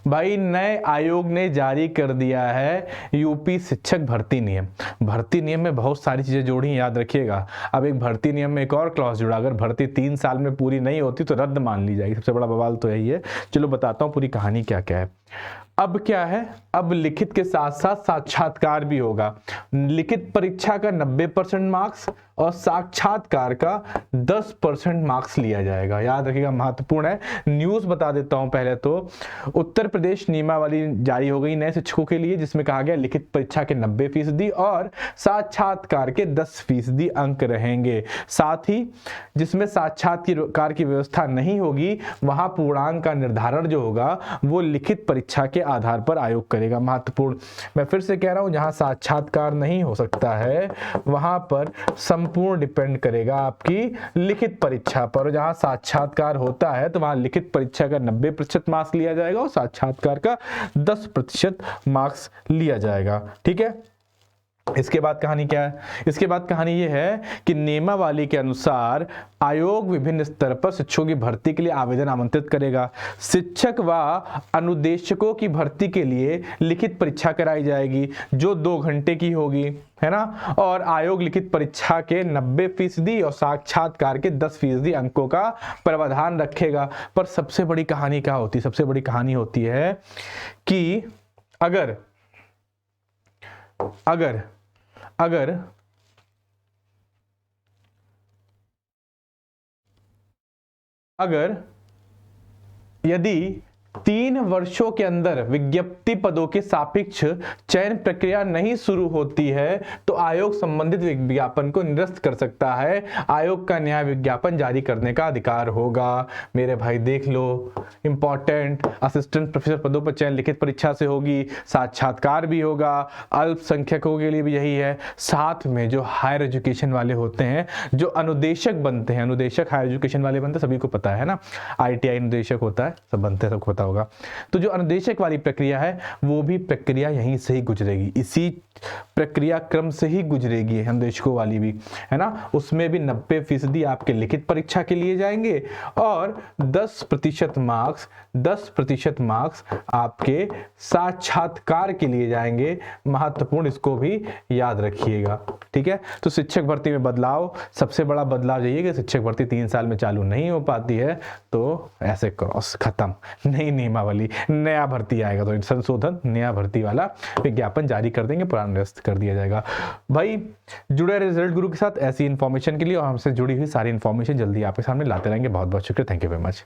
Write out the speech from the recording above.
भाई नए आयोग ने जारी कर दिया है यूपी शिक्षक भर्ती नियम। भर्ती नियम में बहुत सारी चीजें जोड़ी हैं, याद रखिएगा। अब एक भर्ती नियम में एक और क्लॉज जुड़ा, अगर भर्ती 3 साल में पूरी नहीं होती तो रद्द मान ली जाएगी। सबसे बड़ा बवाल तो यही है। चलो बताता हूँ पूरी कहानी क्या क्या है। अब क्या है, अब लिखित के साथ साथ साक्षात्कार भी होगा। लिखित परीक्षा का 90% मार्क्स और साक्षात्कार का 10% मार्क्स लिया जाएगा। याद रखिएगा, महत्वपूर्ण है। न्यूज बता देता हूं पहले तो। उत्तर प्रदेश नियमावली जारी हो गई नए शिक्षकों के लिए, जिसमें कहा गया लिखित परीक्षा के 90% और साक्षात्कार के 10% अंक रहेंगे। साथ ही जिसमें साक्षात्कार की व्यवस्था नहीं होगी वहां पूर्णांक का निर्धारण जो होगा वो लिखित परीक्षा के आधार पर आयोग करेगा। महत्वपूर्ण, मैं फिर से कह रहा हूं, जहां साक्षात्कार नहीं हो सकता है वहां पर संपूर्ण डिपेंड करेगा आपकी लिखित परीक्षा पर। जहां साक्षात्कार होता है तो वहां लिखित परीक्षा का 90% मार्क्स लिया जाएगा और साक्षात्कार का 10% मार्क्स लिया जाएगा। ठीक है। इसके बाद कहानी क्या है? इसके बाद कहानी यह है कि नियमावली के अनुसार आयोग विभिन्न स्तर पर शिक्षकों की भर्ती के लिए आवेदन आमंत्रित करेगा। शिक्षक व अनुदेशकों की भर्ती के लिए लिखित परीक्षा कराई जाएगी जो 2 घंटे की होगी, है ना। और आयोग लिखित परीक्षा के 90% और साक्षात्कार के 10% अंकों का प्रावधान रखेगा। पर सबसे बड़ी कहानी क्या होती है? सबसे बड़ी कहानी होती है कि अगर अगर अगर अगर यदि 3 वर्षों के अंदर विज्ञप्ति पदों के सापेक्ष चयन प्रक्रिया नहीं शुरू होती है तो आयोग संबंधित विज्ञापन को निरस्त कर सकता है। आयोग का न्याय विज्ञापन जारी करने का अधिकार होगा। मेरे भाई देख लो, इंपॉर्टेंट। असिस्टेंट प्रोफेसर पदों पर चयन लिखित परीक्षा से होगी, साक्षात्कार भी होगा। अल्पसंख्यकों के लिए भी यही है। साथ में जो हायर एजुकेशन वाले होते हैं, जो अनुदेशक बनते हैं, अनुदेशक हायर एजुकेशन वाले बनते हैं, सभी को पता है ना, ITI अनुदेशक होता है, सब बनते हैं, सबको पता होगा। तो जो अनुदेशक वाली प्रक्रिया है वो भी प्रक्रिया यहीं से ही गुजरेगी, इसी प्रक्रिया क्रम से ही गुजरेगी अनुदेशकों वाली भी, है ना। उसमें भी 90% आपके लिखित परीक्षा के लिए जाएंगे और 10% मार्क्स आपके साक्षात्कार के लिए जाएंगे। महत्वपूर्ण, इसको भी याद रखिएगा। ठीक है। तो शिक्षक भर्ती में बदलाव, सबसे बड़ा बदलाव यही है कि शिक्षक भर्ती 3 साल में चालू नहीं हो पाती है तो ऐसे क्रॉस खत्म, नई नियमावली, नया भर्ती आएगा तो संशोधन, नया भर्ती वाला विज्ञापन जारी कर देंगे, पुराना निरस्त कर दिया जाएगा। भाई जुड़े रिजल्ट गुरु के साथ ऐसी इंफॉर्मेशन के लिए और हमसे जुड़ी हुई सारी इंफॉर्मेशन जल्दी आपके सामने लाते रहेंगे। बहुत बहुत शुक्रिया। Thank you very much.